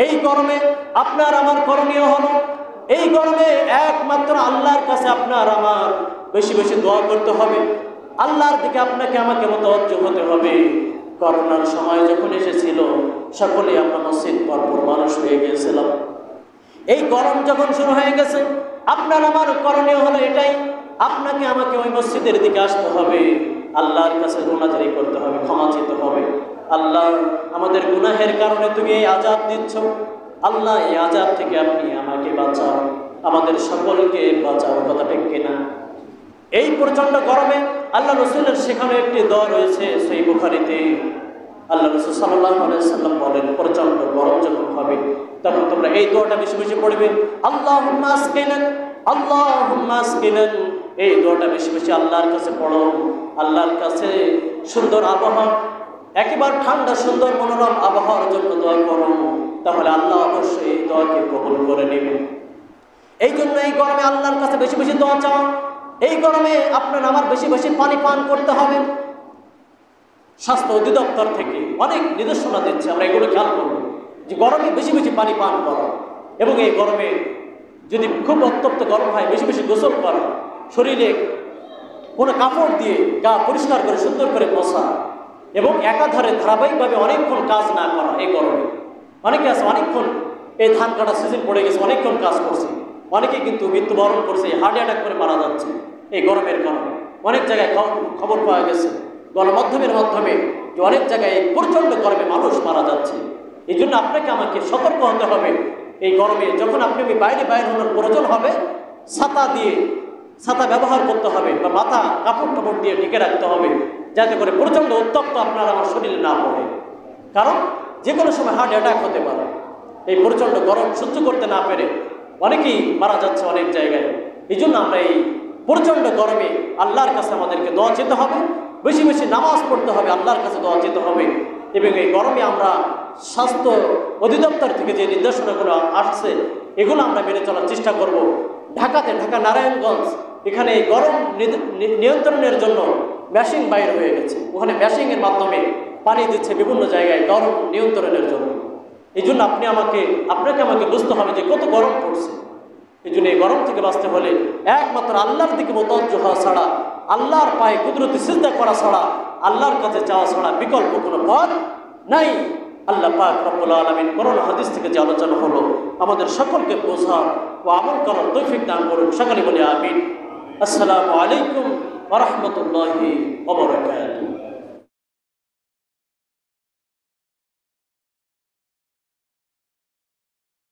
এই গরমে আপনার আমার করণীয় হলো, এই গরমে একমাত্র আল্লাহর কাছে আপনার আমার বেশি বেশি দোয়া করতে হবে। আল্লাহর দিকে আপনাকে আমাকে মুতাওয়াজ্জিহ হতে হবে। করোনার সময় যখন এসেছিল, সকলেই আমরা মসজিদ ভরপুর মানুষ হয়ে গিয়েছিলাম। এই গরম যখন শুরু হয়ে গেছে, আপনার আমার করণীয় হলো এটাই, আপনাকে আমাকে ওই মসজিদের দিকে আসতে হবে, আল্লাহর কাছে রোনাজারি করতে হবে, ক্ষমা চেতে হবে। আল্লাহ, আমাদের গুনাহের কারণে তুমি এই আযাব দিচ্ছ, আল্লাহ এই আযাব থেকে আপনি আমাকে বাঁচাও, আমাদের সকলকে বাঁচাও। কথা ঠিক কিনা? এই প্রচন্ড গরমে আল্লাহ রাসূলের শেখানো একটি দোয়া রয়েছে সহিহ বুখারীতে। আল্লাহ রাসূল সাল্লাল্লাহু আলাইহি সাল্লাম বলেন, প্রচন্ড গরম যখন হবে তখন তোমরা এই দোয়াটা বেশি বেশি পড়বে, আল্লাহুম্মা আসকিনা, আল্লাহুম্মা আসকিনা। এই দোয়াটা বেশি বেশি আল্লাহর কাছে পড়ো, আল্লাহর কাছে সুন্দর আবহাওয়া, একেবারে ঠান্ডা সুন্দর মনোরম আবহাওয়ার জন্য দোয়া করো, তাহলে আল্লাহ অবশ্যই এই দোয়াকে কবুল করে নেবেন। এই জন্য এই গরমে আল্লাহর কাছে বেশি বেশি দোয়া চাও। এই গরমে আপনার আমার বেশি বেশি পানি পান করতে হবে। স্বাস্থ্য অধিদপ্তর থেকে অনেক নির্দেশনা দিচ্ছে, আমরা এগুলো খেয়াল করব যে গরমে বেশি বেশি পানি পান করা, এবং এই গরমে যদি খুব উত্তপ্ত গরম হয় বেশি বেশি গোসল করা, শরীরে কোনো কাপড় দিয়ে গা পরিষ্কার করে সুন্দর করে বসা, এবং একাধারে ধারাবাহিকভাবে অনেকক্ষণ কাজ না করা। এই গরমে অনেকে আছে অনেকক্ষণ, এই ধান কাটা সিজন পড়ে গেছে, অনেকক্ষণ কাজ করছে, অনেকে কিন্তু মৃত্যুবরণ করছে, হার্ট অ্যাটাক করে মারা যাচ্ছে এই গরমের কারণে। অনেক জায়গায় খবর পাওয়া গেছে গণমাধ্যমের মাধ্যমে যে অনেক জায়গায় প্রচণ্ড গরমে মানুষ মারা যাচ্ছে। এই জন্য আপনাকে আমাকে সতর্ক হতে হবে। এই গরমে যখন আপনি বাইরে হওয়ার প্রয়োজন হবে, ছাতা ব্যবহার করতে হবে, বা মাথা কাপড় টাপড় দিয়ে ঢেকে রাখতে হবে, যাতে করে প্রচণ্ড উত্তপ্ত আপনার আমার শরীরে না পড়ে। কারণ যে কোনো সময় হার্ট অ্যাটাক হতে পারে। এই প্রচণ্ড গরম সহ্য করতে না পেরে অনেকেই মারা যাচ্ছে অনেক জায়গায়। এই জন্য আমরা এই প্রচণ্ড গরমে আল্লাহর কাছে আমাদেরকে দোয়া চেতে হবে, বেশি বেশি নামাজ পড়তে হবে, আল্লাহর কাছে দোয়া চেতে হবে। এবং এই গরমে আমরা স্বাস্থ্য অধিদপ্তর থেকে যে নির্দেশনাগুলো আসছে এগুলো আমরা মেনে চলার চেষ্টা করব। ঢাকা নারায়ণগঞ্জ এখানে এই গরম নিয়ন্ত্রণের জন্য মেশিন বাইর হয়ে গেছে, ওখানে মেশিনের মাধ্যমে পানি দিচ্ছে বিভিন্ন জায়গায় গরম নিয়ন্ত্রণের জন্য। এই জন্য আপনাকে আমাকে বুঝতে হবে যে কত গরম পড়ছে। এই জন্য এই গরম থেকে বাঁচতে হলে একমাত্র আল্লাহর দিকে মুতাওয়াজ্জিহ হওয়া ছাড়া, আল্লাহর পায়ে কুদরতি সিজদা করা ছাড়া, আল্লাহর কাছে চাওয়া ছাড়া বিকল্প কোনো পথ নাই। আল্লাহ পাক রব্বুল আলামিন কোরআন হাদিস থেকে যে আলোচনা হলো আমাদের সকলকে বোঝা ও আমল করার তৌফিক দান করুন। সকলে বলি আমিন। আসসালামু আলাইকুম ওয়া রাহমাতুল্লাহি ওয়া বারাকাতুহু।